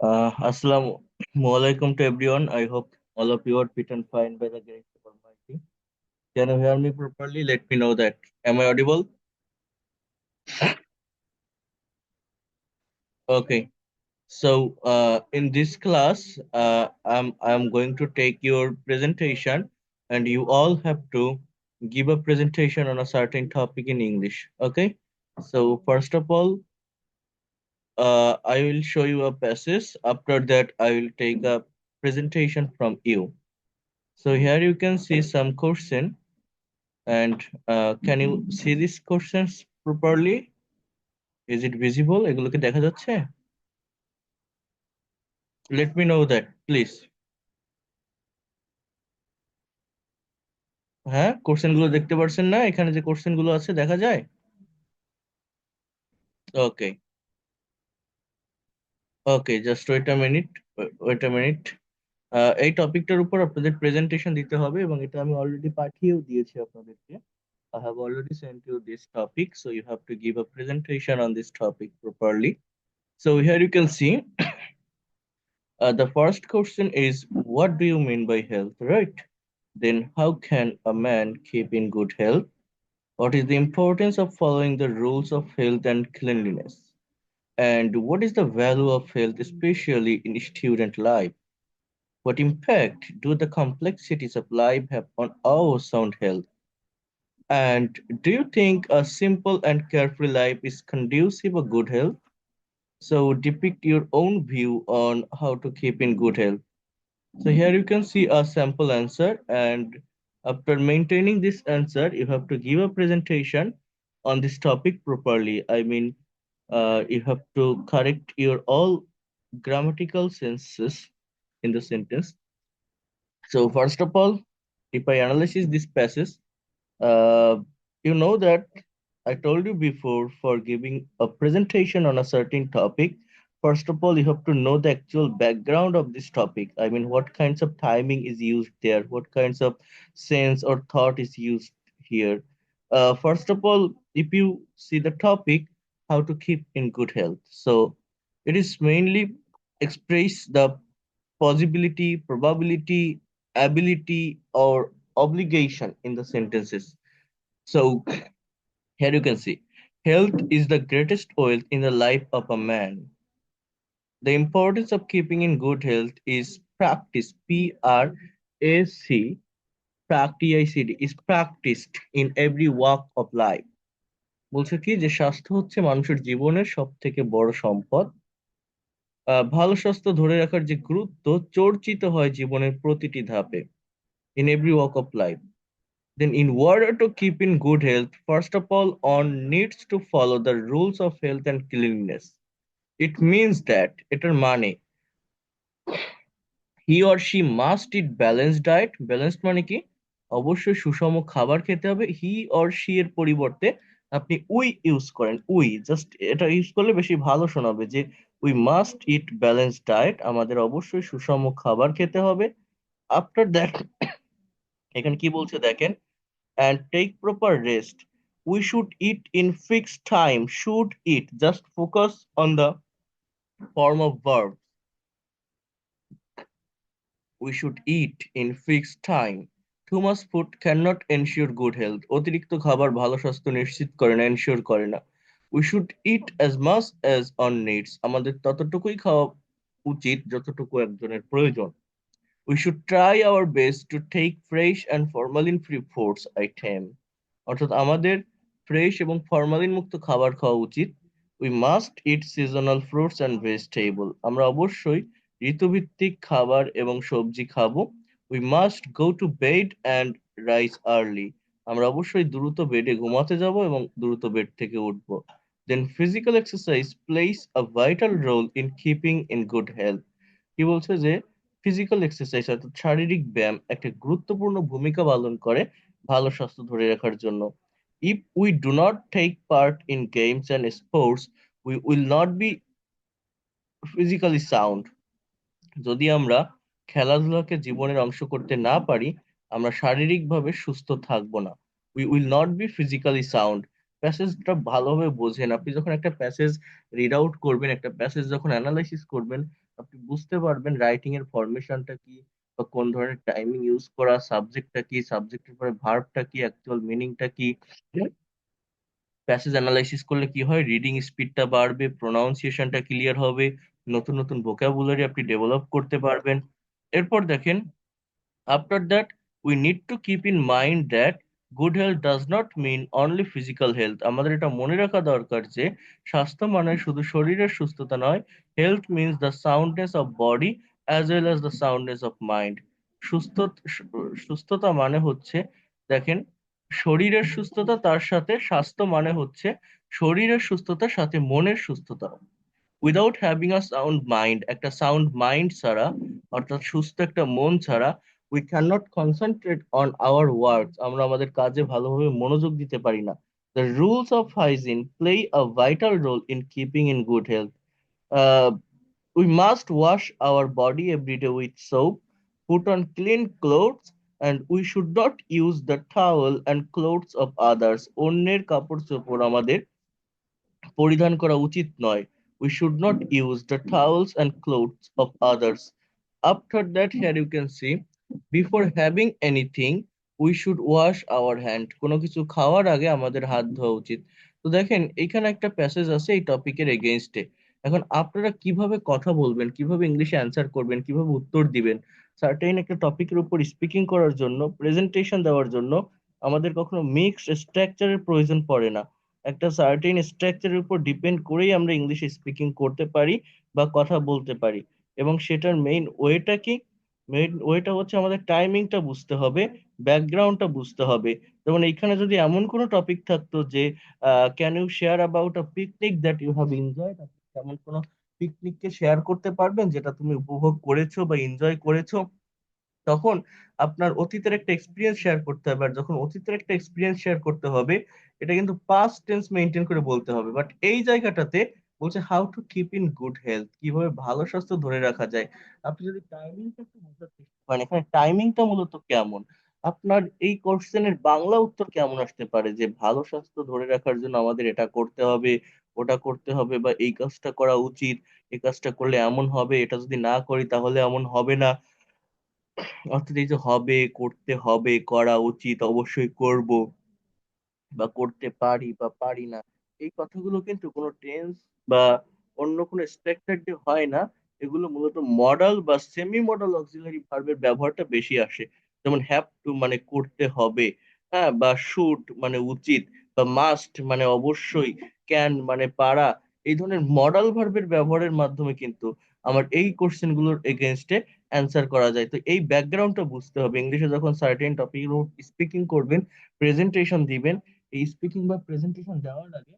Assalamu alaikum to everyone. I hope all of you are fit and fine by the grace of Almighty. Can you hear me properly? Let me know that. Am I audible? Okay. So, in this class, I'm going to take your presentation, and you all have to give a presentation on a certain topic in English. Okay. So, first of all, I will show you a passage. After that, I will take a presentation from you. So here you can see some question. And can you see these questions properly? Is it visible? এগুলোকে দেখা যাচ্ছে? Let me know that, please. হ্যাঁ, question গুলো দেখতে পারছেন না? এখানে যে কোশ্চেন গুলো আছে দেখা যায়? Okay, okay, just wait a minute, wait a minute. এই টপিকটার উপর আপনাদের প্রেজেন্টেশন দিতে হবে এবং এটা আমি অলরেডি পাঠিয়েও দিয়েছি আপনাদেরকে। I have already sent you this topic, so you have to give a presentation on this topic properly. So here you can see the first question is, what do you mean by health, right? Then, how can a man keep in good health? What is the importance of following the rules of health and cleanliness? And what is the value of health, especially in student life? What impact do the complexities of life have on our sound health? And do you think a simple and carefree life is conducive of good health? So, depict your own view on how to keep in good health. So here you can see a sample answer, and after maintaining this answer, you have to give a presentation on this topic properly. I mean, you have to correct your all grammatical senses in the sentence. So first of all, if I analyze this passage, uh, you know that I told you before, for giving a presentation on a certain topic, first of all, you have to know the actual background of this topic. I mean, what kinds of timing is used there, what kinds of sense or thought is used here. First of all, if you see the topic, how to keep in good health. So it is mainly express the possibility, probability, ability, or obligation in the sentences. So here you can see, health is the greatest wealth in the life of a man. The importance of keeping in good health is practice, P-R-A-C, practiced, is practiced in every walk of life. বলছে কি যে স্বাস্থ্য হচ্ছে মানুষের জীবনের সব থেকে বড় সম্পদ। ভালো স্বাস্থ্য ধরে রাখার যে গুরুত্ব চর্চিত হয় জীবনের প্রতিটি ধাপে, in every walk of life. Then, in order to keep in good health, first of all, one needs to follow the rules of health and cleanliness. It means that এটার মানে he or she must eat balanced diet. Balanced মানে কি? অবশ্যই সুষম খাবার খেতে হবে। He or she এর পরিবর্তে আপনি উই ইউজ করেন। উই জাস্ট এটা ইউজ করলে বেশি ভালো শোনাবে যে we must it balanced diet. আমাদের অবশ্যই সুষম খাবার খেতে হবে। আফটার দ্যাট এখানে কি বলছে দেখেন, and take proper rest. We should eat in fixed time. Should eat. Just focus on the form of verb. We should eat in fixed time. Too much food cannot ensure good health. অতিরিক্ত খাবার ভালো স্বাস্থ্য নিশ্চিত করে না, ensure করে না। We should eat as much as on needs. আমাদের ততটুকুই খাওয়া উচিত যতটুকু একজনের প্রয়োজন। We should try our best to take fresh and formalin free foods item. অর্থাৎ আমাদের ফ্রেশ এবং ফরমালিন মুক্ত খাবার খাওয়া উচিত। We must eat seasonal fruits and vegetable. আমরা অবশ্যই ঋতুভিত্তিক খাবার এবং সবজি খাবো। We must go to bed and rise early. আমরা অবশ্যই দ্রুত বেডে ঘুমাতে যাব এবং দ্রুত বেড থেকে উঠব। Then physical exercise plays a vital role in keeping in good health. কি বলছে যে ফিজিক্যাল এক্সারসাইজ অর্থাৎ শারীরিক ব্যায়াম একটা গুরুত্বপূর্ণ ভূমিকা পালন করে ভালো স্বাস্থ্য ধরে রাখার জন্য। If we do not take part in games and sports, we will not be physically sound. যদি আমরা খেলাধুলাকে জীবনের অংশ করতে না পারি, আমরা শারীরিকভাবে সুস্থ থাকবো না। We will not be physically sound. প্যাসেজটা ভালোভাবে বোঝেন। আপনি যখন একটা প্যাসেজ রিড আউট করবেন, একটা প্যাসেজ যখন অ্যানালাইসিস করবেন, আপনি বুঝতে পারবেন রাইটিং এর ফরমেশনটা কি, বা কোন ধরনের টাইমিং ইউজ করা, সাবজেক্টটা কি, সাবজেক্টের পরে ভার্বটা কি, অ্যাকচুয়াল মিনিংটা কি। প্যাসেজ অ্যানালাইসিস করলে কি হয়, রিডিং স্পিডটা বাড়বে, প্রোনাউন্সিয়েশনটা ক্লিয়ার হবে, নতুন নতুন ভোকাবুলারি আপনি ডেভেলপ করতে পারবেন। এরপর দেখেন, after that, we need to keep in mind that good health does not mean only physical health. আমাদের এটা মনে রাখা দরকার যে স্বাস্থ্য মানে শুধু শরীরের সুস্থতা নয়। Health means the soundness of body as well as the soundness of mind. সুস্থ সুস্থতা মানে হচ্ছে, দেখেন, শরীরের সুস্থতা, তার সাথে স্বাস্থ্য মানে হচ্ছে শরীরের সুস্থতার সাথে মনের সুস্থতা। Without having a sound mind, একটা সাউন্ড মাইন্ড ছাড়া, অর্থাৎ সুস্থ একটা মন ছাড়া, we can not concentrate on our work, আমরা আমাদের কাজে ভালোভাবে মনোযোগ দিতে পারি না। The rules of hygiene play a vital role in keeping in good health. We must wash our body every day with soap, put on clean clothes, and we should not use the towel and clothes of others. অন্যের কাপড় চোপড় আমাদের পরিধান করা উচিত নয়। We should not use the towels and clothes of others. After that, here you can see, before having anything, we should wash our hand. কোনো কিছু খাওয়ার আগে আমাদের হাত ধোয়া উচিত। তো দেখেন, এখানে একটা প্যাসেজ আছে এই টপিকের এগেইনস্টে। এখন আপনারা কিভাবে কথা বলবেন, কিভাবে ইংলিশে অ্যান্সার করবেন, কিভাবে উত্তর দিবেন, সার্টেইন একটা টপিকের উপর স্পিকিং করার জন্য, প্রেজেন্টেশন দেওয়ার জন্য আমাদের কখনো মিক্সড স্ট্রাকচারের প্রয়োজন পড়ে না। একটা সার্টেন স্ট্রাকচারের উপর ডিপেন্ড করেই আমরা ইংলিশে স্পিকিং করতে পারি বা কথা বলতে পারি। এবং সেটার মেইন ওয়েটা কি? মেইন ওয়েটা হচ্ছে আমাদের টাইমিংটা বুঝতে হবে, ব্যাকগ্রাউন্ডটা বুঝতে হবে। যেমন এইখানে যদি এমন কোনো টপিক থাকতো যে can you share about a picnic that you have enjoyed, এমন কোনো পিকনিককে শেয়ার করতে পারবেন যেটা তুমি উপভোগ করেছো বা এনজয় করেছো, তখন আপনার অতীতের একটা এক্সপিরিয়েন্স শেয়ার করতে হবে। আর যখন অতীতের একটা এক্সপিরিয়েন্স শেয়ার করতে হবে, এটা কিন্তু পাস্ট টেন্স মেনটেন করে বলতে হবে। বাট এই জায়গাটাতে বলছে how to keep in good health, কিভাবে ভালো স্বাস্থ্য ধরে রাখা যায়। আপনি যদি টাইমিংটা একটু বোঝার চেষ্টা করেন, এখানে টাইমিংটা মূলত কেমন, আপনার এই কোশ্চেনের বাংলা উত্তর কেমন আসতে পারে, যে ভালো স্বাস্থ্য ধরে রাখার জন্য আমাদের এটা করতে হবে, ওটা করতে হবে, বা এই কাজটা করা উচিত, এই কাজটা করলে এমন হবে, এটা যদি না করি তাহলে এমন হবে না। অর্থাৎ এই যে হবে, করতে হবে, করা উচিত, অবশ্যই করব, বা করতে পারি বা পারি না, এই কথাগুলো কিন্তু কোনো টেন্স বা অন্য কোনো স্ট্রাকচার দিয়ে হয় না। এগুলো মূলত মডাল বা সেমি মডাল অক্সিলারি ভার্বের ব্যবহারটা বেশি আসে। যেমন হ্যাভ টু মানে করতে হবে, হ্যাঁ, বা শুড মানে উচিত, বা মাস্ট মানে অবশ্যই, ক্যান মানে পারা। এই ধরনের মডাল ভার্বের ব্যবহারের মাধ্যমে কিন্তু আমার এই কোশ্চেন গুলোর এগেনস্টে অ্যান্সার করা যায়। তো এই ব্যাকগ্রাউন্ডটা বুঝতে হবে। ইংলিশে যখন সার্টেন টপিক স্পিকিং করবেন, প্রেজেন্টেশন দিবেন, এই স্পিকিং বা প্রেজেন্টেশন দেওয়ার আগে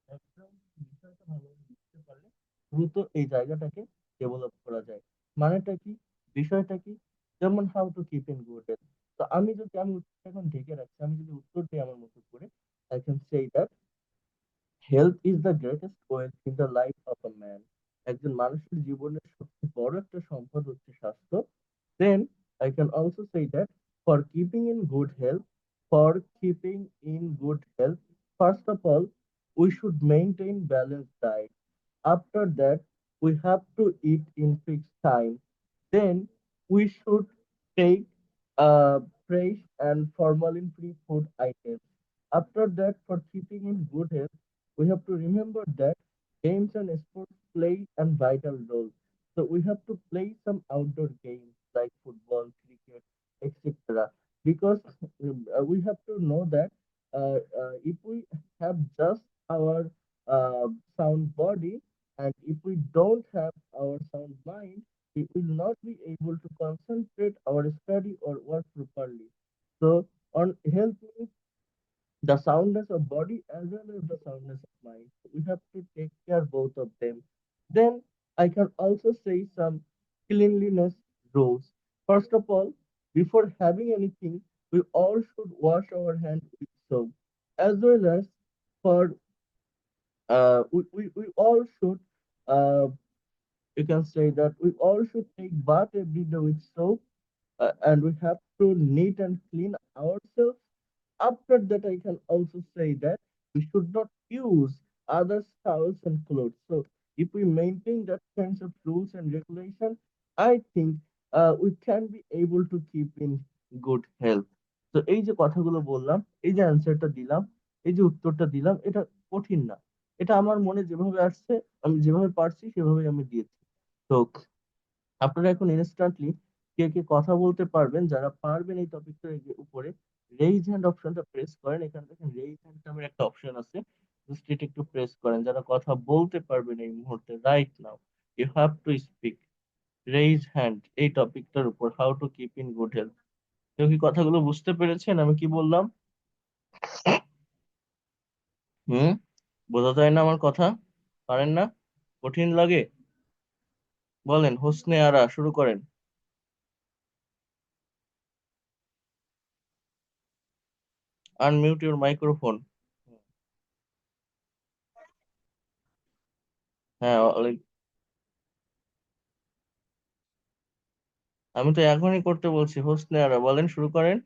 background বিষয়টা ভালোভাবে বুঝতে পারলে দ্রুত এই জায়গাটাকে ডেভেলপ করা যায়। মানেটা কি, বিষয়টা কি, যেমন how to keep in good health. তো আমি উত্তরটা এখন ঢেকে রাখছি, আমি যদি উত্তর দিই আমার মতো করে, I can say that health is the greatest wealth in the life of a man. একজন মানুষের জীবনের সবচেয়ে বড় একটা সম্পদ হচ্ছে স্বাস্থ্য। Then I can also say that for keeping in good health, for keeping in good health, first of all, we should maintain balanced diet. After that, we have to eat in fixed time. Then we should take fresh and formalin-free food items. After that, for keeping in good health, we have to remember that games and sports play a vital role. So we have to play some outdoor games like football, cricket, etc. Because we have to know that if we have just our sound body, and if we don't have our sound mind, we will not be able to concentrate our study or work properly. So on health means the soundness of body as well as the soundness of mind. We have to take care both of them. Then I can also say some cleanliness rules. First of all, before having anything, we all should wash our hands with soap, as well as for we all should you can say that we all should take bath every day with soap, and we have to neat and clean ourselves. After that, I can also say that we should not use other towels and clothes. So If we maintain that kinds of rules and regulation, I think we can be able to keep in good health. তো এই যে কথাগুলো বললাম, এই যে অ্যান্সারটা দিলাম, এই যে উত্তরটা দিলাম, এটা কঠিন না। এটা আমার মনে যেভাবে আসছে, আমি যেভাবে পারছি সেভাবেই আমি দিয়েছি। তো আপনারা এখন ইনস্ট্যান্টলি কে কে কথা বলতে পারবেন, যারা পারবেন এই টপিকটার উপরে রেইজ হ্যান্ড অপশনটা প্রেস করেন। এখানে দেখেন রেইজ হ্যান্ড নামের একটা অপশন আছে, জাস্ট এটা একটু প্রেস করেন। যারা কথা বলতে পারবেন এই মুহূর্তে, right now, you have to speak, raise hand, এই টপিকটার উপর, how to keep in good health. কেউ কি কথাগুলো বুঝতে পেরেছেন আমি কি বললাম? হুম, বোঝা যায় না আমার কথা? পারেন না? কঠিন লাগে? বলেন, হোসনে আরা শুরু করেন। Unmute your microphone. হ্যাঁ, আমি তো এখনই করতে বলছি। হোসনে আরা বলেন, শুরু করেন।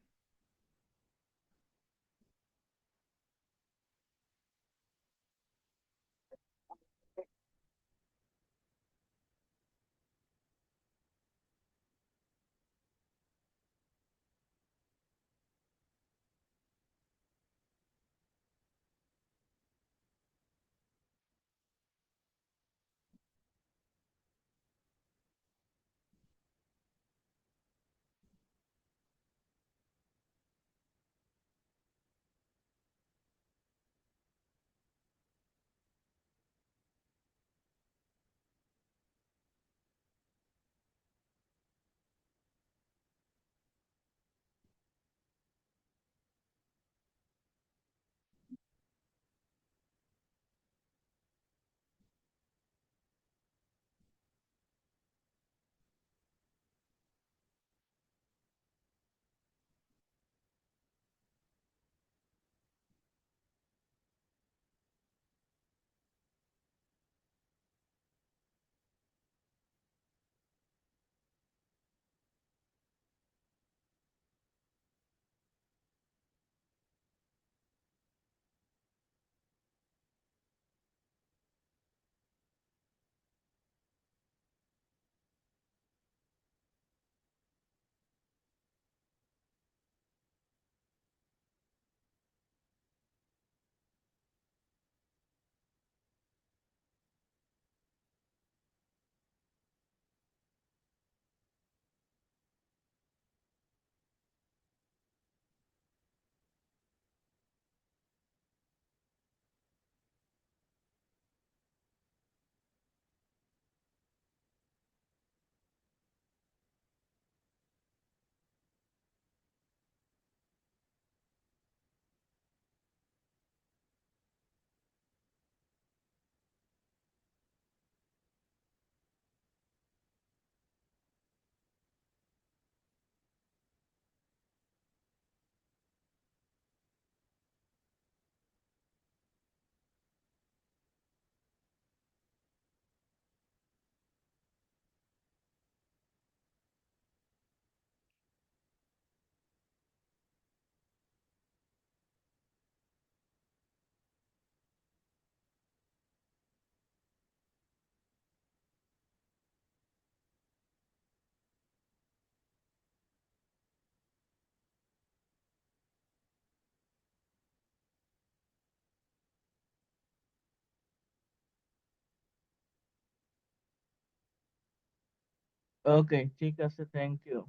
ওকে, ঠিক আছে, থ্যাংক ইউ।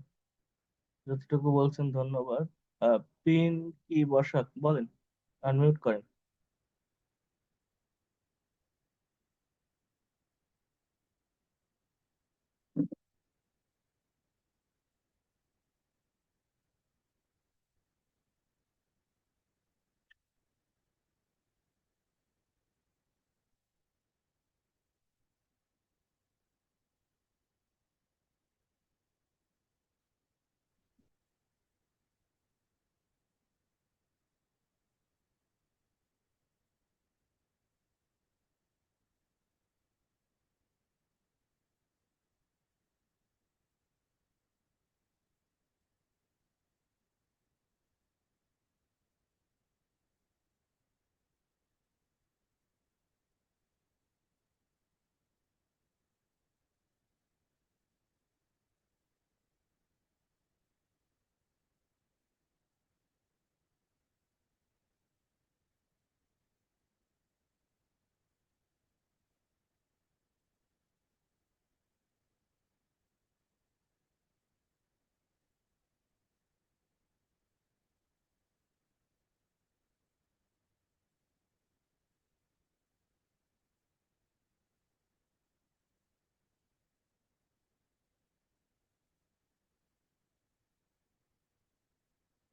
যতটুকু বলছেন ধন্যবাদ। পিন কি বসাক বলেন, আনমিউট করেন।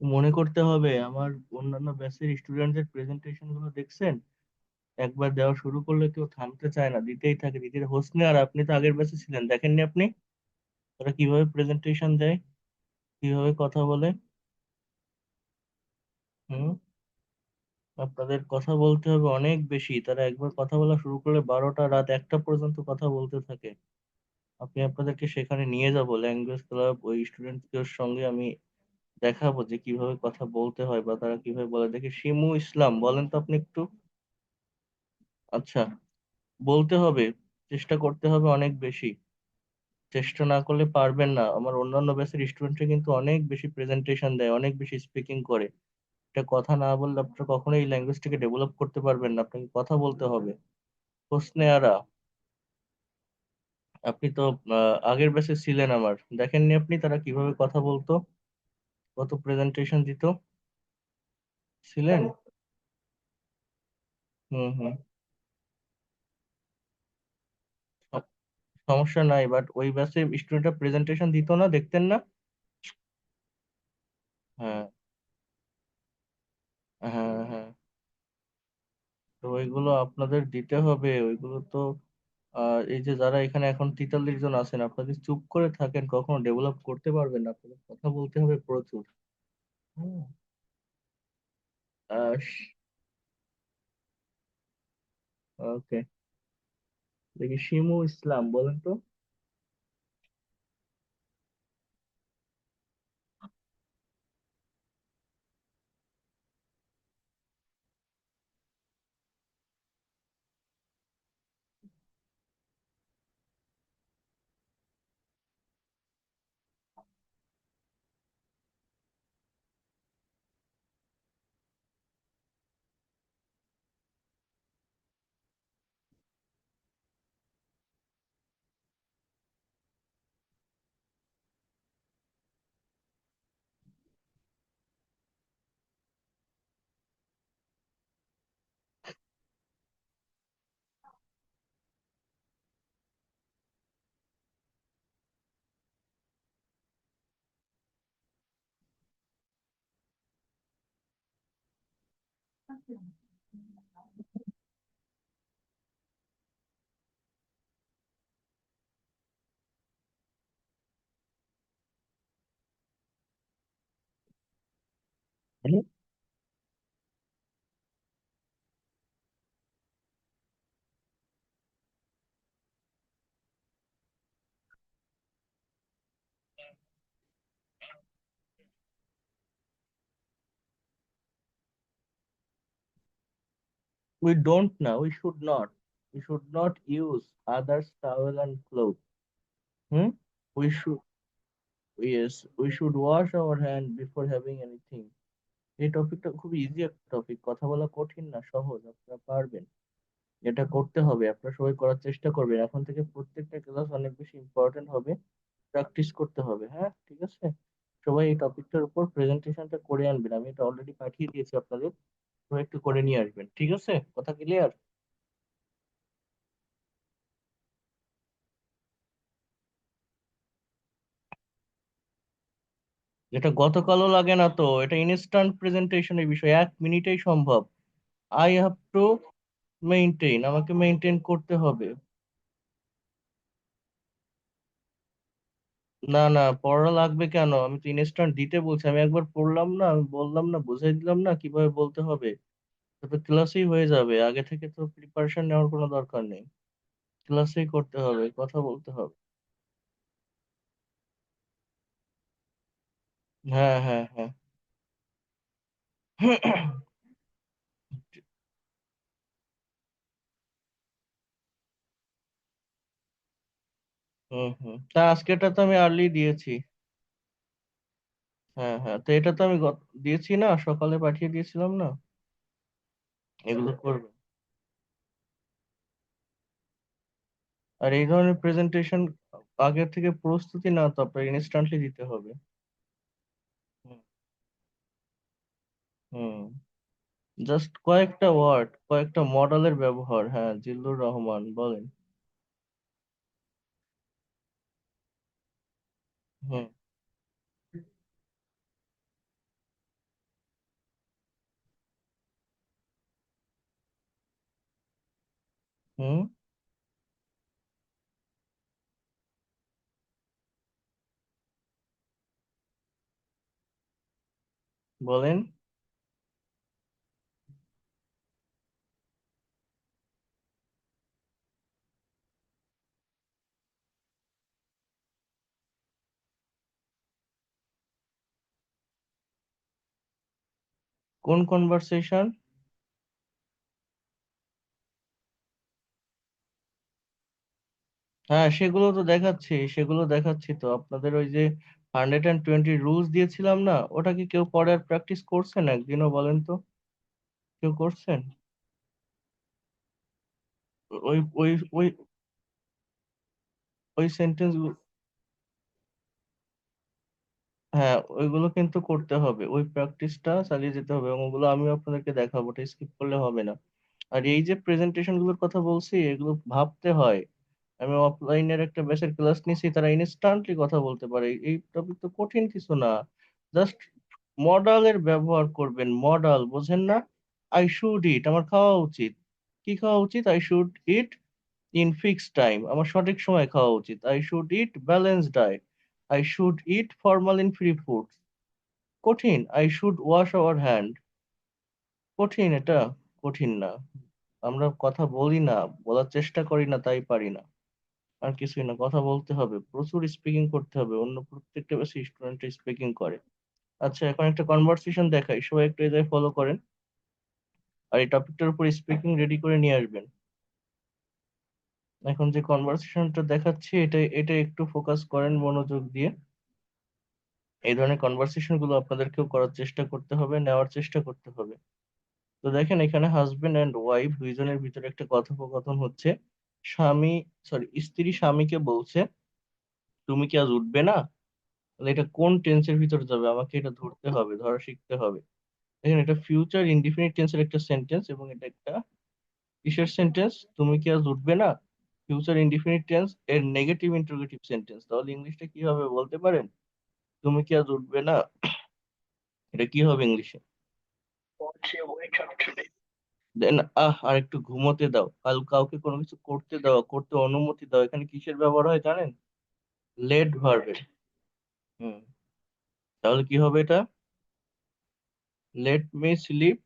মনে করতে হবে। আমার অন্যান্য ব্যাচের স্টুডেন্টদের প্রেজেন্টেশন গুলো দেখছেন? একবার দেওয়া শুরু করলে কেউ থামতে চায় না, দিতেই থাকে দিতে। হোসনে আর আপনি তো আগের ব্যাচে ছিলেন, দেখেননি আপনি ওরা কিভাবে প্রেজেন্টেশন দেয়, কিভাবে কথা বলে? হুম। আপনাদের কথা বলতে হবে অনেক বেশি, তারা একবার কথা বলা শুরু করলে 12টা রাত 1টা পর্যন্ত কথা বলতে থাকে। আপনি আপনাদেরকে সেখানে নিয়ে যাব, ল্যাঙ্গুয়েজ ক্লাব ওই স্টুডেন্টদের সঙ্গে আমি দেখাবো যে কিভাবে কথা বলতে হয় বা তারা কিভাবে বলে। দেখি, শিমু ইসলাম বলেন তো আপনি একটু। আচ্ছা, বলতে হবে, চেষ্টা করতে হবে অনেক বেশি। চেষ্টা না করলে পারবেন না। আমার অন্যান্য ব্যাচের স্টুডেন্টরা কিন্তু অনেক বেশি প্রেজেন্টেশন দেয়, অনেক বেশি স্পিকিং করে। এটা কথা না বললে আপনারা কখনোই এই ল্যাঙ্গুয়েজটাকে ডেভেলপ করতে পারবেন না, আপনাকে কথা বলতে হবে। হোসনে আরা, আপনি তো আগের ব্যাচে ছিলেন আমার, দেখেননি আপনি তারা কিভাবে কথা বলতো, কত প্রেজেন্টেশন দিত? ছিলেন? হুম হুম। সম- সমস্যা নাই, বাট ওই ব্যাচে স্টুডেন্টরা প্রেজেন্টেশন দিত না, দেখতেন না? হ্যাঁ হ্যাঁ হ্যাঁ। তো ওইগুলো আপনাদের দিতে হবে, ওইগুলো তো এই যে যারা এখানে এখন 43 জন আছেন, আপনাদের চুপ করে থাকেন কখনো ডেভেলপ করতে পারবেন না, আপনাদের কথা বলতে হবে প্রচুর। হুম। ওকে, দেখি শিমু ইসলাম বলেন তো। We don't now, we should not use others towel and clothes. Hmm? We should, yes, we should wash our hand before having anything. এই টপিকটা খুব ইজি একটা টপিক, কথা বলা কঠিন না, সহজ, আপনারা পারবেন। এটা করতে হবে, আপনারা সবাই করার চেষ্টা করবেন। এখন থেকে প্রত্যেকটা ক্লাস অনেক বেশি ইম্পর্টেন্ট হবে, প্র্যাকটিস করতে হবে। হ্যাঁ, ঠিক আছে। সবাই এই টপিকটার উপর প্রেজেন্টেশনটা করে আনবেন, আমি এটা অলরেডি পাঠিয়ে দিয়েছি আপনাদের, সবাই একটু করে নিয়ে আসবেন, ঠিক আছে? কথা ক্লিয়ার? এটা গতকালও লাগে না তো, এটা ইনস্ট্যান্ট প্রেজেন্টেশনের বিষয়, 1 মিনিটেই সম্ভব। আই হ্যাভ টু মেইনটেইন, আমাকে মেইনটেইন করতে হবে। না না, পড়া লাগবে কেন? আমি তো ইনস্ট্যান্ট দিতে বলছি, আমি একবার পড়লাম না, আমি বললাম না, বুঝাই দিলাম না কিভাবে বলতে হবে, তাতে ক্লাসেই হয়ে যাবে। আগে থেকে তো প্রিপারেশন নেওয়ার কোনো দরকার নেই, ক্লাসেই করতে হবে, কথা বলতে হবে। হ্যাঁ হ্যাঁ হ্যাঁ। হুম হুম, তা আজকেটা তো আমি আর্লি দিয়েছি। হ্যাঁ হ্যাঁ, তো এটা তো আমি দিয়েছি না, সকালে পাঠিয়ে দিয়েছিলাম না। এগুলো করবে। আর এই ধরনের প্রেজেন্টেশন আগে থেকে প্রস্তুতি না তো আপনার ইনস্ট্যান্টলি দিতে হবে। হুম হুম। জাস্ট কয়েকটা ওয়ার্ড, কয়েকটা মডেলের ব্যবহার। হ্যাঁ, জিল্লুর রহমান বলেন। হুম হুম, বলেন। কোন কনভারসেশন? হ্যাঁ, সেগুলো দেখাচ্ছি তো আপনাদের। ওই যে 120 রুলস দিয়েছিলাম না, ওটা কি কেউ পরে আর প্র্যাকটিস করছেন একদিনও? বলেন তো, কেউ করছেন? ওই ওই ওই ওই সেন্টেন্স, হ্যাঁ ওইগুলো কিন্তু করতে হবে, ওই প্র্যাকটিসটা চালিয়ে যেতে হবে এবং ওগুলো আমিও আপনাদেরকে দেখাবো, ওটা স্কিপ করলে হবে না। আর এই যে প্রেজেন্টেশন গুলোর কথা বলছি, এগুলো ভাবতে হয়। আমি অফলাইনের একটা ব্যাচের ক্লাস নিয়েছি, তারা ইনস্ট্যান্টলি কথা বলতে পারে। এই টপিক তো কঠিন কিছু না, জাস্ট মডালের ব্যবহার করবেন। মডাল বোঝেন না? আই শুড ইট, আমার খাওয়া উচিত। কি খাওয়া উচিত? I should eat in fixed time, আমার সঠিক সময় খাওয়া উচিত। I should eat balanced diet, I should eat formalin free food. কঠিন? I should wash our hand. কঠিন এটা? কঠিন না। আমরা কথা বলি না, বলার চেষ্টা করি না, তাই পারি না। আর কিছুই না, কথা বলতে হবে, প্রচুর স্পিকিং করতে হবে। অন্য প্রত্যেকটা বেশি স্টুডেন্ট স্পিকিং করে। আচ্ছা, এখন একটা কনভারসেশন দেখাই, সবাই একটু এদের ফলো করেন। আর এই টপিকটার উপর স্পিকিং রেডি করে নিয়ে আসবেন। এখন যে কনভারসেশনটা দেখাচ্ছি, এটা এটা একটু ফোকাস করেন মনোযোগ দিয়ে। এই ধরনের কনভারসেশন গুলো আপনাদেরকেও করার চেষ্টা করতে হবে, নেওয়ার চেষ্টা করতে হবে। তো দেখেন, এখানে হাজবেন্ড অ্যান্ড ওয়াইফ দুইজনের ভিতরে একটা কথোপকথন হচ্ছে। স্বামী, সরি, স্ত্রী স্বামীকে বলছে, তুমি কি আজ উঠবে না? তাহলে এটা কোন টেন্সের ভিতরে যাবে, আমাকে এটা ধরতে হবে, ধরা শিখতে হবে। দেখেন, এটা ফিউচার ইনডিফিনিট টেন্সের একটা সেন্টেন্স এবং এটা একটা কিসের সেন্টেন্স? তুমি কি আজ উঠবে না, ফিউচার ইনডিফিনিট টেন্স এর নেগেটিভ ইন্টারোগেটিভ সেন্টেন্স। তাহলে ইংলিশটা কি হবে বলতে পারেন? তুমি কি আজ উঠবে না, এটা কি হবে ইংলিশে? দেন আর একটু ঘুমোতে দাও, কাল কাউকে কোনো কিছু করতে দাও, করতে অনুমতি দাও, এখানে কিসের ব্যবহার হয় জানেন? লেট ভার্বের। হুম, তাহলে কি হবে এটা? Let me sleep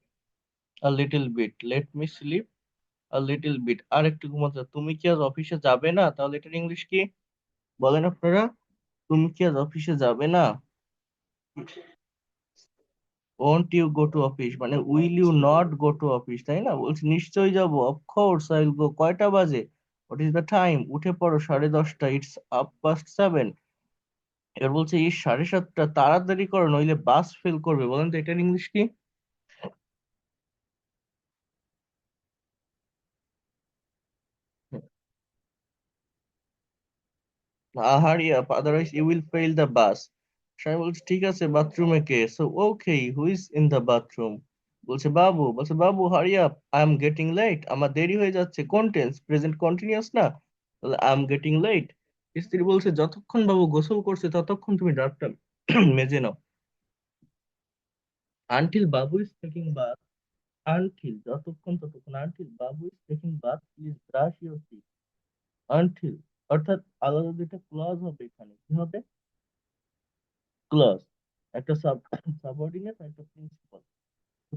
a little bit, let me sleep a little bit, আর একটু ঘুমাতে দাও। তুমি কি আজ অফিসে যাবে না, তাহলে এটার ইংলিশ কি বলেন আপনারা? তুমি কি আজ অফিসে যাবে না? Won't you go to office, মানে will you not go to office, তাই না? বলছি নিশ্চয়ই যাবো, অফকোর্স আই উইল গো। কয়টা বাজে? What is the time? উঠে পড়ো, 10:30, ইটস আপ পাস্ট 7। এবার বলছে এই 7:30, তাড়াতাড়ি করো নইলে বাস ফেল করবে। বলেন তো এটার ইংলিশ কি? Hurry up, otherwise you will fail the bus. স্বামী বলছে ঠিক আছে, বাথরুমে কে? So okay, who is in the bathroom? বলছে বাবু। বলছে বাবু hurry up, I am getting late, আমার দেরি হয়ে যাচ্ছে। কোন টেন্স? প্রেজেন্ট কন্টিনিউয়াস না? তাহলে আই এম গেটিং লেট। স্ত্রী বলছে যতক্ষণ বাবু গোসল করছে ততক্ষণ তুমি দাঁতটা মেজে নাও। Until Babu is taking bath, until যতক্ষণ ততক্ষণ, until Babu is taking bath please brush your teeth. Until, অর্থাৎ আলাদা দুইটা ক্লজ হবে এখানে। কি হবে? ক্লজ, একটা সাবঅর্ডিনেট একটা প্রিন্সিপাল।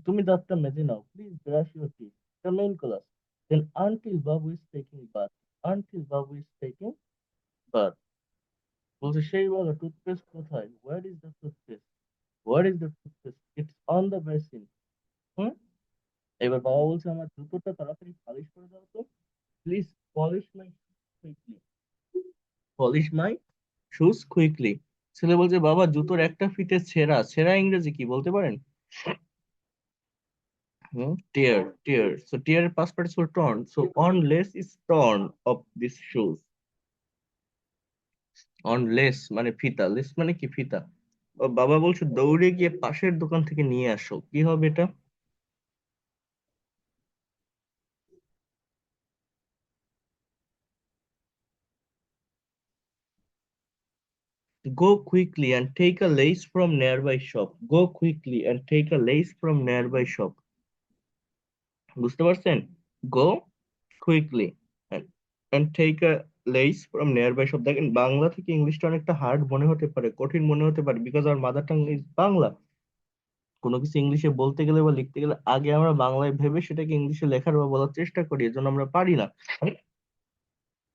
তুমি দাঁতটা মেজে নাও, প্লিজ ব্রাশ ইউর টিথ, এটা main clause. Then until Babu is taking bath, until Babu is taking bath. বলছে সেই বলো টুথপেস্ট কোথায়? Where is the toothpaste? Where is the toothpaste? It's on the basin. হুম, এবার বাবা বলছে আমার জুতোটা তাড়াতাড়ি পালিশ করে দাও তো, please polish my quickly, polish my shoes quickly. ছেলে বলছে বাবা জুতোর একটা ফিতে ছেঁড়া। ছেঁড়া ইংরেজি কি বলতে পারেন? হুম, টিয়ার, টিয়ার। সো টিয়ার past participle হলো torn, so on lace is torn of this shoes। on lace মানে ফিতা, লেস মানে কি? ফিতা। ও বাবা বলছে দৌড়ে গিয়ে পাশের দোকান থেকে নিয়ে আসো। কি হবে এটা? go quickly and take a lace from nearby shop, go quickly and take a lace from nearby shop। বুঝতে পারছেন? go quickly and take a lace from nearby shop. দেখেন বাংলা থেকে ইংলিশটা অনেকটা হার্ড মনে হতে পারে, কঠিন মনে হতে পারে, because our mother tongue is Bangla. কোনো কিছু ইংলিশে বলতে গেলে বা লিখতে গেলে আগে আমরা বাংলায় ভেবে সেটাকে ইংলিশে লেখার বা বলার চেষ্টা করি, এজন্য আমরা পারি না।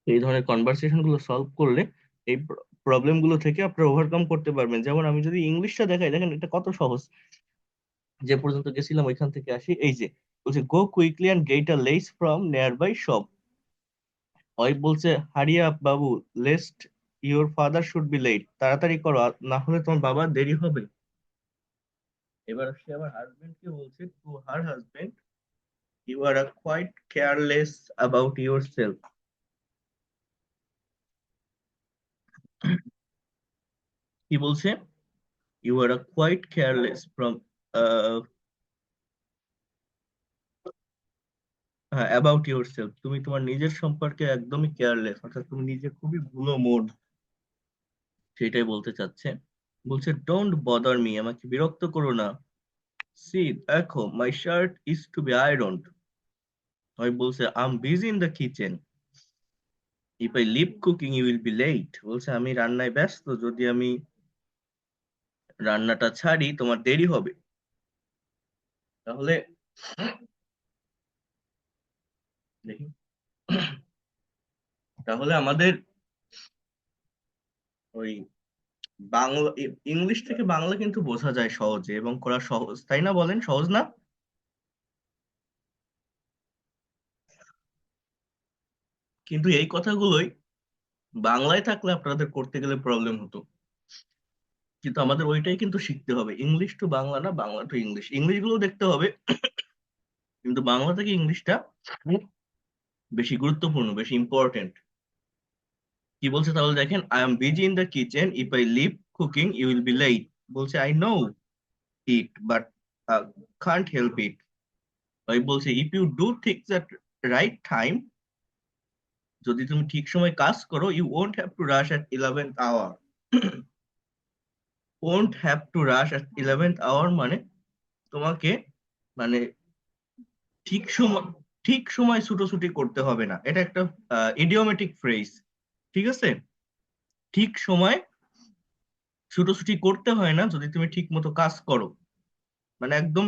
এই ধরনের কনভারসেশন গুলো সলভ করলে এই প্রবলেম গুলো থেকে আপনারা ওভারকাম করতে পারবেন। যেমন আমি যদি ইংলিশটা দেখাই, দেখেন এটা কত সহজ। যে পর্যন্ত গেছিলাম ওইখান থেকে আসি, এই যে বলছে go quickly and get a less from nearby shop. ওই বলছে hurry up Babu, lest your father should be late, তাড়াতাড়ি করো না হলে তোমার বাবা দেরি হবে। এবার সে আবার হাজবেন্ড কে বলছে to her husband, you are quite careless about yourself. কি বলছে? You are quite careless from about yourself, তুমি তোমার নিজের সম্পর্কে একদমই কেয়ারলেস, অর্থাৎ তুমি নিজে খুবই ভুলো মন, সেটাই বলতে চাচ্ছে। বলছে ডোন্ট বদার মি, আমাকে বিরক্ত করো না। সি দেখো, my shirt is to be ironed. ওই বলছে I am busy in the kitchen, if I leave cooking you will be late. বলছে আমি রান্নায় ব্যস্ত, যদি আমি রান্নাটা ছাড়ি তোমার দেরি হবে। তাহলে দেখি, তাহলে আমাদের ওই বাংলা ইংলিশ থেকে বাংলা কিন্তু বোঝা যায় সহজে এবং করা সহজ, তাই না? বলেন সহজ না? কিন্তু এই কথাগুলোই বাংলায় থাকলে আপনাদের করতে গেলে প্রবলেম হতো। কিন্তু আমাদের ওইটাই কিন্তু শিখতে হবে, ইংলিশ টু বাংলা না, বাংলা টু ইংলিশ। ইংলিশ গুলো দেখতে হবে, কিন্তু বাংলা থেকে ইংলিশটা বেশি গুরুত্বপূর্ণ, বেশি ইম্পর্টেন্ট। কি বলছে তাহলে দেখেন, I am busy in the kitchen, if I leave cooking you will be late. বলছে I know it but can't help it. তাই বলছে if you do things at right time, যদি তুমি ঠিক সময় কাজ করো, you won't have to rush at 11th hour. Won't have to rush at 11th hour মানে তোমাকে, মানে ঠিক সময়, ঠিক সময় ছুটোছুটি করতে হবে না, এটা একটা ইডিওমেটিক ফ্রেজ। ঠিক আছে? ঠিক সময় ছুটোছুটি করতে হয় না যদি তুমি ঠিক মতো কাজ করো, মানে একদম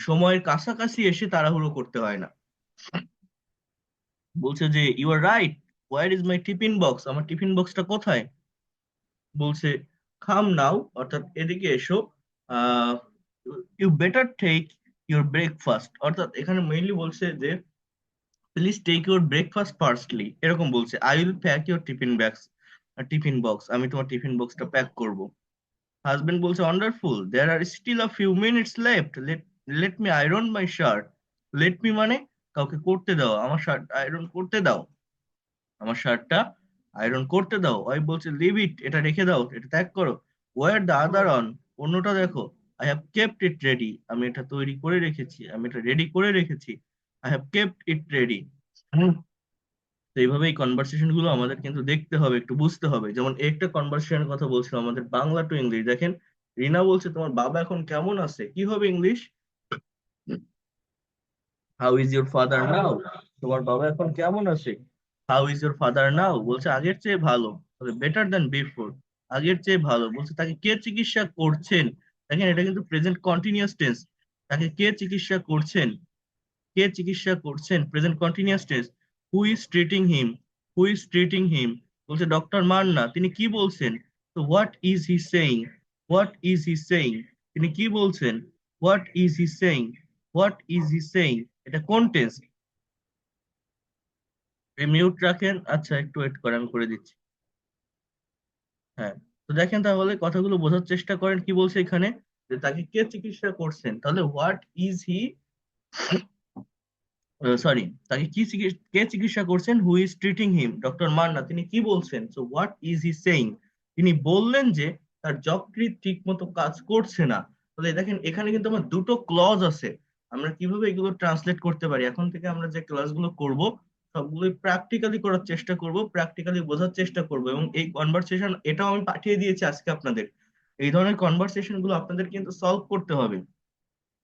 সময়ের কাছাকাছি এসে তাড়াহুড়ো করতে হয় না। বলছে যে you are right, where is my tiffin box, আমার টিফিন বক্সটা কোথায়? বলছে কাম নাও, অর্থাৎ এদিকে এসো। Ah you better take your breakfast, অর্থাৎ এখানে মেইনলি বলছে যে please take your breakfast firstly, এরকম বলছে। I will pack your tiffin bags, tiffin box, আমি তোমার টিফিন বক্সটা প্যাক করব। হাজবেন্ড বলছে wonderful, there are still a few minutes left, let let me iron my shirt. Let me মানে কাউকে করতে দাও, আমার শার্ট আয়রন করতে দাও, আমার শার্টটা আয়রন করতে দাও। ওয়াইফ বলছে লিভ ইট, এটা রেখে দাও, এটা ত্যাগ করো। ওয়ার দ্য আদার অন, অন্যটা দেখো। I have kept it ready, আমি এটা তৈরি করে রেখেছি, আমি এটা রেডি করে রেখেছি। I have kept it ready. তো এইভাবে এই কনভারসেশন গুলো আমাদের কিন্তু দেখতে হবে, একটু বুঝতে হবে। যেমন একটা কনভারসেশনের কথা বলছিলাম আমাদের বাংলা টু ইংলিশ, দেখেন রিনা বলছে তোমার বাবা এখন কেমন আছে, কি হবে English? How is your father now, তোমার বাবা এখন কেমন আছে? How is your father now, বলছে আগের চেয়ে ভালো, বেটার দ্যান বিফোর, আগের চেয়ে ভালো। বলছে তাকে কে চিকিৎসা করছেন, দেখেন এটা কিন্তু প্রেজেন্ট কন্টিনিউয়াস টেন্স। তাকে কে চিকিৎসা করছেন, কে চিকিৎসা করছেন, present continuous tense. Who is treating him, who is treating him, বলছে ডক্টর মান্না, তিনি কি বলছেন? তো what is he saying, what is he saying, তিনি কি বলছেন? What is he saying, what is he saying, এটা কোন টেন্স? মিউট রাখেন, আচ্ছা একটু ওয়েট করেন, আমি করে দিচ্ছি। হ্যাঁ, তো দেখেন তাহলে কথাগুলো বোঝার চেষ্টা করেন, কি বলছে এখানে, যে তাকে কে চিকিৎসা করছেন, তাহলে হোয়াট ইজ হি, সরি, তাকে কে চিকিৎসা করছেন? হু is treating him, doctor Manna, তিনি কি বলছেন? So what is he saying, তিনি বললেন যে তার যকৃৎ ঠিক মতো কাজ করছে না। তাহলে দেখেন এখানে কিন্তু আমার দুটো ক্লজ আছে। আমরা কিভাবে এগুলো ট্রান্সলেট করতে পারি, এখন থেকে আমরা যে ক্লাসগুলো করব সবগুলোই প্র্যাকটিক্যালি করার চেষ্টা করব, প্র্যাকটিক্যালি বোঝার চেষ্টা করব। এবং এই কনভারসেশন এটাও আমি পাঠিয়ে দিয়েছি আজকে আপনাদের, এই ধরনের কনভারসেশন গুলো আপনাদের কিন্তু সলভ করতে হবে।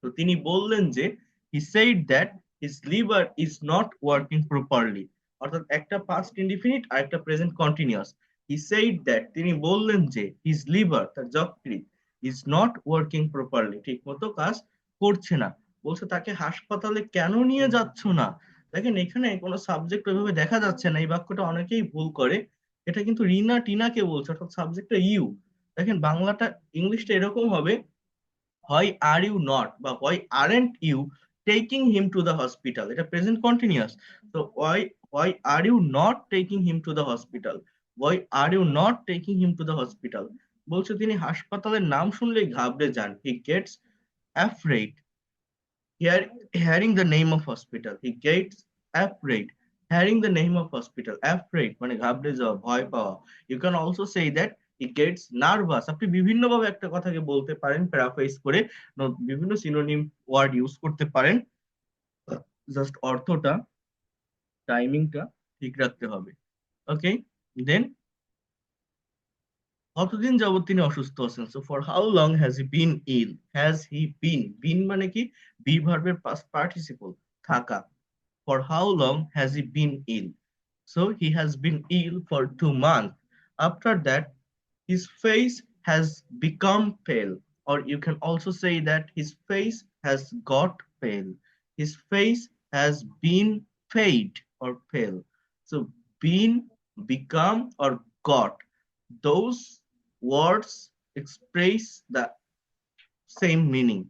তো তিনি বললেন যে he said that his liver is not working properly, অর্থাৎ একটা পাস্ট ইনডিফিনিট আর একটা present continuous. He said that, তিনি বললেন যে, হিজ লিভার, তার যকৃৎ, ইজ নট ওয়ার্কিং প্রপারলি, ঠিক মতো কাজ করছে না। বলছে তাকে হাসপাতালে কেন নিয়ে যাচ্ছ না। দেখেন এখানে কোনো সাবজেক্ট ওইভাবে দেখা যাচ্ছে না, এই বাক্যটা অনেকেই ভুল করে। এটা কিন্তু রিনা টিনাকে বলছে, অর্থাৎ সাবজেক্টটা ইউ। দেখেন বাংলাটা, ইংলিশটা এরকম হবে, হয় আর ইউ নট বা হয় aren't you taking him to the hospital, এটা প্রেজেন্ট কন্টিনিউয়াস। তো why are you not taking him to the hospital, why are you not taking him to the hospital। বলছে তিনি হাসপাতালের নাম শুনলেই ঘাবড়ে যান, he gets afraid hearing the name of hospital, he gets afraid hearing the name of hospital। afraid মানে ঘাবড়ে যাওয়া, ভয় পাওয়া। you can also say that he gets nervous। আপনি বিভিন্ন ভাবে একটা কথাকে বলতে পারেন প্যারাফ্রেজ করে, বিভিন্ন সিনোনিম ওয়ার্ড ইউজ করতে পারেন। জাস্ট অর্থটা, টাইমিংটা ঠিক রাখতে হবে। ওকে, দেন কতদিন যাবত তিনি অসুস্থ আছেন। So for how long has he been ill, has he been, been মানে কি, বি ভার্বের পাস্ট পার্টিসিপল, থাকা। For how long has he been ill? So he has been ill for 2 months. After that, his face has become pale, or you can also say that his face has got pale. His face has been fade or pale. So been, become, or got, those words express the same meaning.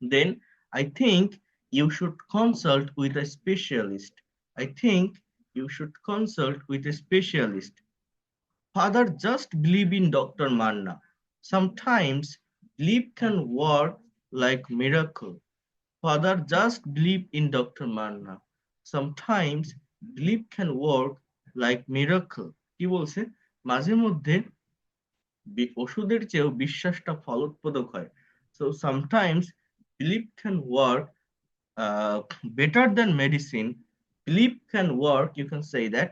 Then I think you should consult with a specialist. I think you should consult with a specialist. Father, just believe in Dr. Manna. Sometimes belief can work like miracle. Father, just believe in Dr. Manna. Sometimes belief can work like miracle। কি বলছে, মাঝে মধ্যে ওষুধের চেয়েও বিশ্বাসটা ফলপ্রদ হয়। So sometimes belief can work uh, better than medicine। belief can work, you can say that,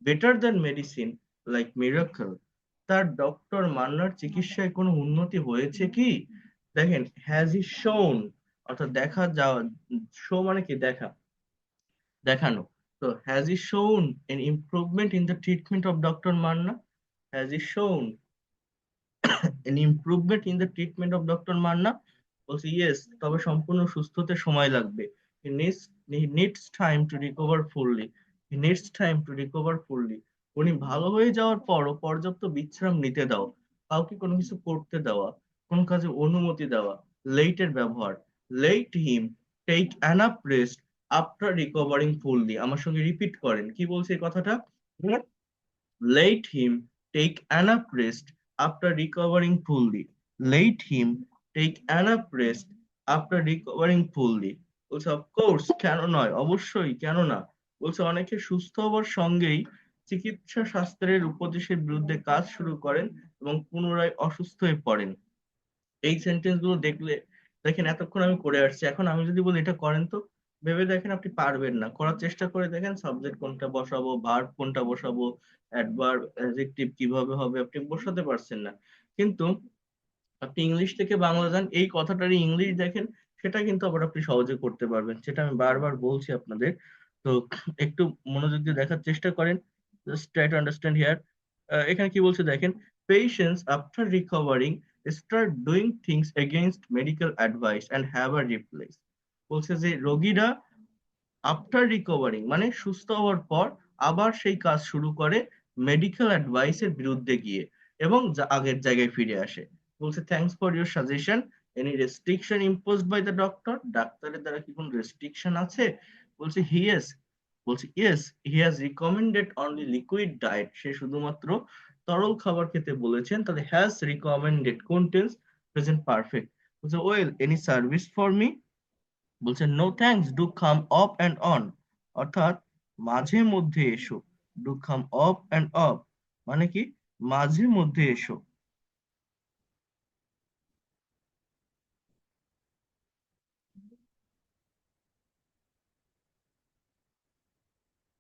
better than medicine like miracle। তার doctor মান্নার চিকিৎসায় কোনো উন্নতি হয়েছে কি। দেখেন হ্যাজ হি শোন, অর্থাৎ দেখা যাওয়া, শো মানে কি, দেখা, দেখানো। তো হ্যাজ হি শোন an improvement in the treatment of Dr. Manna, has he shown an improvement in the treatment of Dr. Manna। বলছে ইয়েস, তবে সম্পূর্ণ সুস্থ হতে সময় লাগবে। he needs time to recover fully। he needs time to recover fully। উনি ভালো হয়ে যাওয়ার পরও পর্যাপ্ত বিশ্রাম নিতে দাও। কাউকে কোনো কিছু করতে দেওয়া, কোন কাজে অনুমতি দেওয়া, লেট এর ব্যবহার। Let him take enough rest after recovering fully। আমার সঙ্গে রিপিট করেন, কি বলছে এই কথাটা। Let him take enough rest after recovering fully। Let him take enough rest after recovering fully। বলছে of course, কেন নয়, অবশ্যই, কেন না। বলছে অনেকে সুস্থ হওয়ার সঙ্গেই চিকিৎসা শাস্ত্রের উপদেশের বিরুদ্ধে কাজ শুরু করেন এবং পুনরায় অসুস্থ হয়ে পড়েন। এই সেন্টেন্স গুলো দেখলে, দেখেন এতক্ষণ আমি করে আসছি, এখন আমি যদি বলি এটা করেন তো, ভেবে দেখেন আপনি পারবেন না। করার চেষ্টা করে দেখেন সাবজেক্ট কোনটা বসাবো, ভার্ব কোনটা বসাবো, অ্যাডভার্ব, অ্যাডজেক্টিভ কিভাবে হবে, আপনি বসাতে পারছেন না। কিন্তু আপনি ইংলিশ থেকে বাংলা যান, এই কথাটারই ইংলিশ দেখেন, সেটা কিন্তু আবার আপনি সহজে করতে পারবেন। সেটা আমি বারবার বলছি আপনাদের। তো একটু মনোযোগ দিয়ে দেখার চেষ্টা করেন। Just try to understand here. এখানে কি বলছে দেখেন, patients after recovering start doing things against medical advice and have a replace. বলছে যে রোগীরা আফটার রিকভারিং মানে সুস্থ হওয়ার পর আবার সেই কাজ শুরু করে মেডিকেল অ্যাডভাইসের বিরুদ্ধে গিয়ে, এবং আগের জায়গায় ফিরে আসে। বলছে thanks for your suggestion, any restriction imposed by the doctor, ডাক্তারের দ্বারা কি কোনো রেস্ট্রিকশন আছে। বলছে ইয়েস, বলছে yes he has recommended only liquid diet, সে শুধুমাত্র তরল খাবার খেতে বলেছেন। তাহলে হ্যাজ রিকমেন্ডেড কোন টেন্স, প্রেজেন্ট পারফেক্ট। বলছে well any service for me, বলছে no thanks do come off and on, অর্থাৎ মাঝে মধ্যে এসো। Do come off and off মানে কি, মাঝে মধ্যে এসো।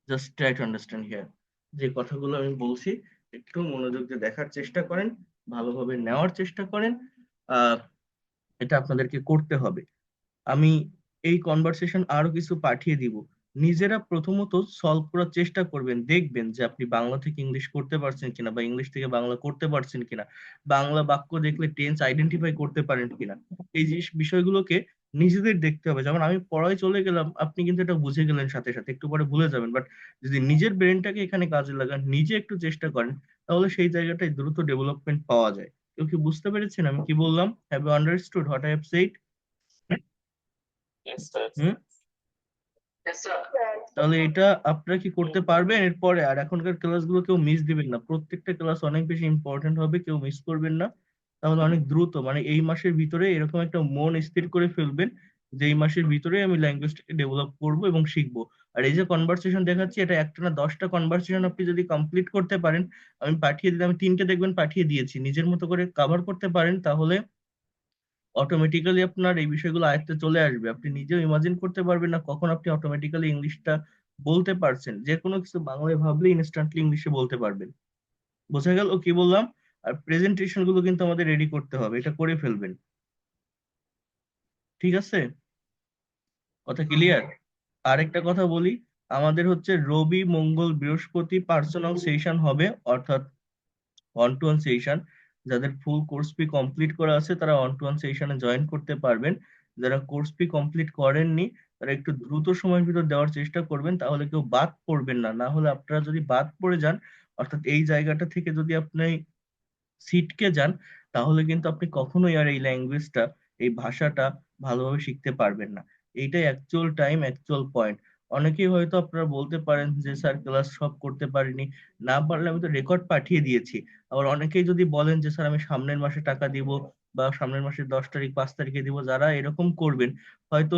Just try to understand here. যে কথাগুলো আমি বলছি একটু মনোযোগ দিয়ে দেখার চেষ্টা করেন, ভালোভাবে নেওয়ার চেষ্টা করেন। আহ এটা আপনাদেরকে করতে হবে। আমি এই কনভারসেশন আরো কিছু পাঠিয়ে দিব, নিজেরা প্রথমত সলভ করার চেষ্টা করবেন, দেখবেন যে আপনি বাংলা থেকে ইংলিশ করতে পারছেন কিনা বা ইংলিশ থেকে বাংলা করতে পারছেন কিনা, বাংলা বাক্য দেখলে টেন্স আইডেন্টিফাই করতে পারেন কিনা। এই জিনিস বিষয়গুলোকে নিজেদের দেখতে হবে। যেমন আমি পড়ায় চলে গেলাম, আপনি কিন্তু এটা বুঝে গেলেন সাথে সাথে, একটু পরে ভুলে যাবেন, বাট যদি নিজের ব্রেনটাকে এখানে কাজে লাগান, নিজে একটু চেষ্টা করেন, তাহলে সেই জায়গাটায় দ্রুত ডেভেলপমেন্ট পাওয়া যায়। কেউ কি বুঝতে পেরেছেন আমি কি বললাম? Have you understood what I have said? Hmm. তাহলে এটা আপনারা কি করতে পারবেন এরপরে? আর এখনকার ক্লাসগুলো কেউ মিস দিবেন না, প্রত্যেকটা ক্লাস অনেক বেশি ইম্পর্টেন্ট হবে, কেউ মিস করবেন না। তাহলে অনেক দ্রুত, মানে এই মাসের ভিতরে এরকম একটা মন স্থির করে ফেলবেন যে এই মাসের ভিতরে আমি ল্যাঙ্গুয়েজটাকে ডেভেলপ করব এবং শিখবো। আর এই যে কনভারসেশন দেখাচ্ছি, এটা একটা না 10টা কনভারসেশন আপনি যদি কমপ্লিট করতে পারেন, আমি পাঠিয়ে দিলে, আমি 3টে দেখবেন পাঠিয়ে দিয়েছি, নিজের মতো করে কভার করতে পারেন, তাহলে অটোমেটিক্যালি আপনার এই বিষয়গুলো আয়ত্তে চলে আসবে। আপনি নিজেও ইমাজিন করতে পারবেন না কখন আপনি অটোমেটিক্যালি ইংলিশটা বলতে পারছেন, যে কোনো কিছু বাংলায় ভাবলে ইনস্ট্যান্টলি ইংলিশে বলতে পারবেন। বোঝা গেল কি বললাম? আর প্রেজেন্টেশন গুলো কিন্তু আমাদের রেডি করতে হবে, এটা করে ফেলবেন। ঠিক আছে? কথা ক্লিয়ার? আরেকটা কথা বলি, আমাদের হচ্ছে রবি মঙ্গল বৃহস্পতি পার্সোনাল সেশন হবে, অর্থাৎ ওয়ান টু ওয়ান সেশন। যাদের ফুল কোর্স ফি কমপ্লিট করা আছে তারা ওয়ান টু ওয়ান সেশনে জয়েন করতে পারবেন। যারা কোর্স ফি কমপ্লিট করেননি তারা একটু দ্রুত সময়ের ভিতর দেওয়ার চেষ্টা করবেন, তাহলে কেউ বাদ পড়বেন না। না হলে আপনারা যদি বাদ পড়ে যান, অর্থাৎ এই জায়গাটা থেকে যদি আপনি সিটকে যান, তাহলে কিন্তু আপনি কখনোই আর এই ল্যাঙ্গুয়েজটা, এই ভাষাটা ভালোভাবে শিখতে পারবেন না। এইটাই অ্যাকচুয়াল টাইম, অ্যাকচুয়াল পয়েন্ট। অনেকেই হয়তো আপনারা বলতে পারেন যে স্যার ক্লাস সব করতে পারিনি, না পারলে আমি তো রেকর্ড পাঠিয়ে দিয়েছি। আবার অনেকেই যদি বলেন যে স্যার আমি সামনের মাসে টাকা দিব, বা সামনের মাসের 10 তারিখ 5 তারিখে দিব, যারা এরকম করবেন, হয়তো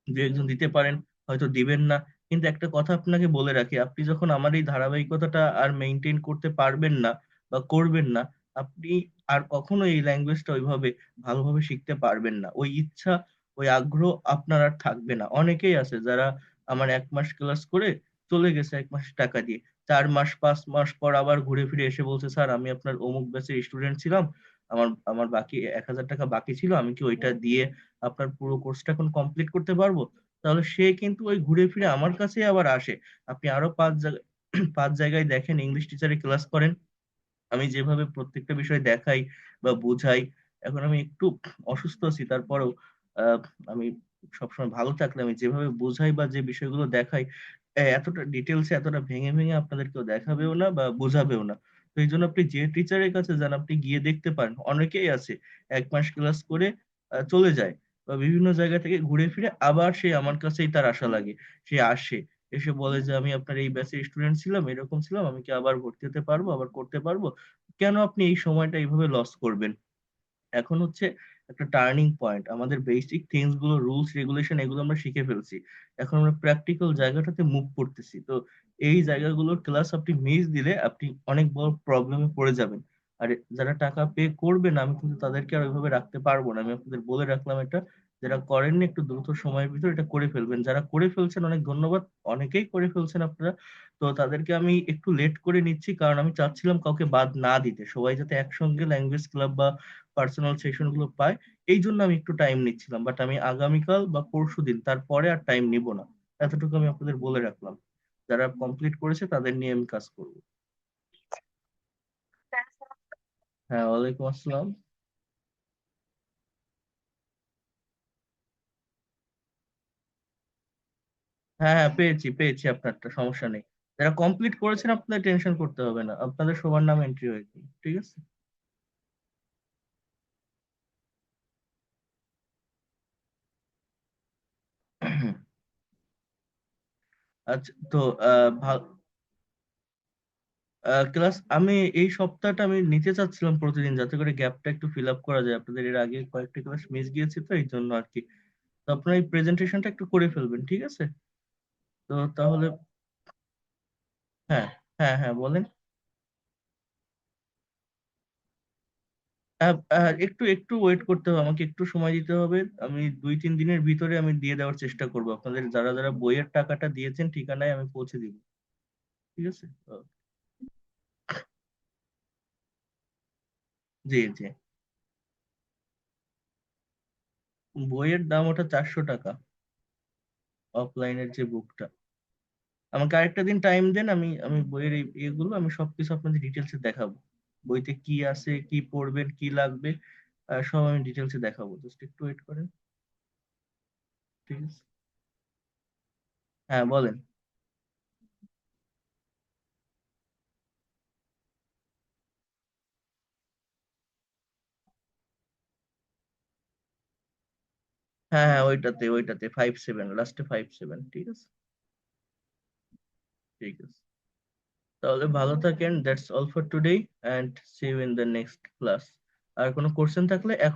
দু একজন দিতে পারেন, হয়তো দিবেন না। কিন্তু একটা কথা আপনাকে বলে রাখি, আপনি যখন আমার এই ধারাবাহিকতাটা আর মেনটেন করতে পারবেন না বা করবেন না, আপনি আর কখনো এই ল্যাঙ্গুয়েজটা ওইভাবে ভালোভাবে শিখতে পারবেন না। ওই ইচ্ছা, ওই আগ্রহ আপনার আর থাকবে না। অনেকেই আছে যারা আমার 1 মাস ক্লাস করে চলে গেছে 1 মাস টাকা দিয়ে, 4 মাস 5 মাস পর আবার ঘুরে ফিরে এসে বলছে স্যার আমি আপনার অমুক ব্যাচের স্টুডেন্ট ছিলাম, আমার আমার বাকি 1,000 টাকা বাকি ছিল, আমি কি ওইটা দিয়ে আপনার পুরো কোর্সটা এখন কমপ্লিট করতে পারবো? তাহলে সে কিন্তু ওই ঘুরে ফিরে আমার কাছেই আবার আসে। আপনি আরো 5 জায়গায় 5 জায়গায় দেখেন ইংলিশ টিচারে ক্লাস করেন, আমি যেভাবে প্রত্যেকটা বিষয় দেখাই বা বুঝাই, এখন আমি একটু অসুস্থ আছি তারপরেও আহ, আমি সবসময় ভালো থাকলে আমি যেভাবে বোঝাই বা যে বিষয়গুলো দেখাই, এতটা ডিটেলসে এতটা ভেঙে ভেঙে আপনাদের কেউ দেখাবেও না বা বোঝাবেও না। তো এই জন্য আপনি যে টিচারের কাছে যান, আপনি গিয়ে দেখতে পারেন, অনেকেই আছে 1 মাস ক্লাস করে চলে যায়, বা বিভিন্ন জায়গা থেকে ঘুরে ফিরে আবার সে আমার কাছেই তার আশা লাগে। সে আসে, এসে বলে যে আমি আপনার এই ব্যাচের স্টুডেন্ট ছিলাম, এরকম ছিলাম, আমি কি আবার ভর্তি হতে পারবো, আবার করতে পারবো? কেন আপনি এই সময়টা এইভাবে লস করবেন? এখন হচ্ছে একটা টার্নিং পয়েন্ট, আমাদের বেসিক থিংস গুলো, রুলস রেগুলেশন এগুলো আমরা শিখে ফেলছি, এখন আমরা প্র্যাকটিক্যাল জায়গাটাতে মুভ করতেছি। তো এই জায়গাগুলোর ক্লাস আপনি মিস দিলে আপনি অনেক বড় প্রবলেমে পড়ে যাবেন। আর যারা টাকা পে করবে না, আমি কিন্তু তাদেরকে আর ওইভাবে রাখতে পারবো না। আমি আপনাদের বলে রাখলাম এটা, যারা করেননি একটু দ্রুত সময়ের ভিতর এটা করে ফেলবেন। যারা করে ফেলছেন অনেক ধন্যবাদ, অনেকেই করে ফেলছেন আপনারা। তো তাদেরকে আমি একটু লেট করে নিচ্ছি, কারণ আমি চাচ্ছিলাম কাউকে বাদ না দিতে, সবাই যাতে একসঙ্গে ল্যাঙ্গুয়েজ ক্লাব বা পার্সোনাল সেশন গুলো পায়। এই জন্য আমি একটু টাইম নিচ্ছিলাম, বাট আমি আগামীকাল বা পরশুদিন তারপরে আর টাইম নিব না। এতটুকু আমি আপনাদের বলে রাখলাম। যারা কমপ্লিট করেছে তাদের নিয়ে আমি কাজ করব। হ্যাঁ, ওয়ালাইকুম আসসালাম। হ্যাঁ হ্যাঁ, পেয়েছি পেয়েছি, আপনারটা সমস্যা নেই। যারা কমপ্লিট করেছেন আপনাদের টেনশন করতে হবে না, আপনাদের সবার নাম এন্ট্রি হয়েছে। ঠিক আছে। আচ্ছা, তো ক্লাস আমি এই সপ্তাহটা আমি নিতে চাচ্ছিলাম প্রতিদিন, যাতে করে গ্যাপটা একটু ফিল আপ করা যায়। আপনাদের এর আগে কয়েকটা ক্লাস মিস গিয়েছে তো এই জন্য আর কি। তো আপনার এই প্রেজেন্টেশনটা একটু করে ফেলবেন, ঠিক আছে? তো তাহলে হ্যাঁ হ্যাঁ হ্যাঁ, বলেন। একটু একটু ওয়েট করতে হবে, আমাকে একটু সময় দিতে হবে। আমি 2-3 দিনের ভিতরে আমি দিয়ে দেওয়ার চেষ্টা করবো, আপনাদের যারা যারা বইয়ের টাকাটা দিয়েছেন ঠিকানায় আমি পৌঁছে দিব। ঠিক আছে। জি জি। বইয়ের দাম ওটা 400 টাকা। অফলাইনের যে বুকটা। আমাকে আরেকটা দিন টাইম দেন, আমি আমি বইয়ের এগুলো আমি সবকিছু আপনাদের ডিটেলসে দেখাবো। বইতে কি আছে, কি পড়বেন, কি লাগবে, সব আমি ডিটেলসে দেখাবো। জাস্ট একটু ওয়েট করেন। ঠিক আছে, হ্যাঁ বলেন। হ্যাঁ হ্যাঁ, ওইটাতে ওইটাতে 5-7, লাস্টে 5-7। ঠিক আছে, ঠিক আছে। তাহলে ভালো থাকেন। That's all for today, and see you in the next class. আর কোনো কোশ্চেন থাকলে এখন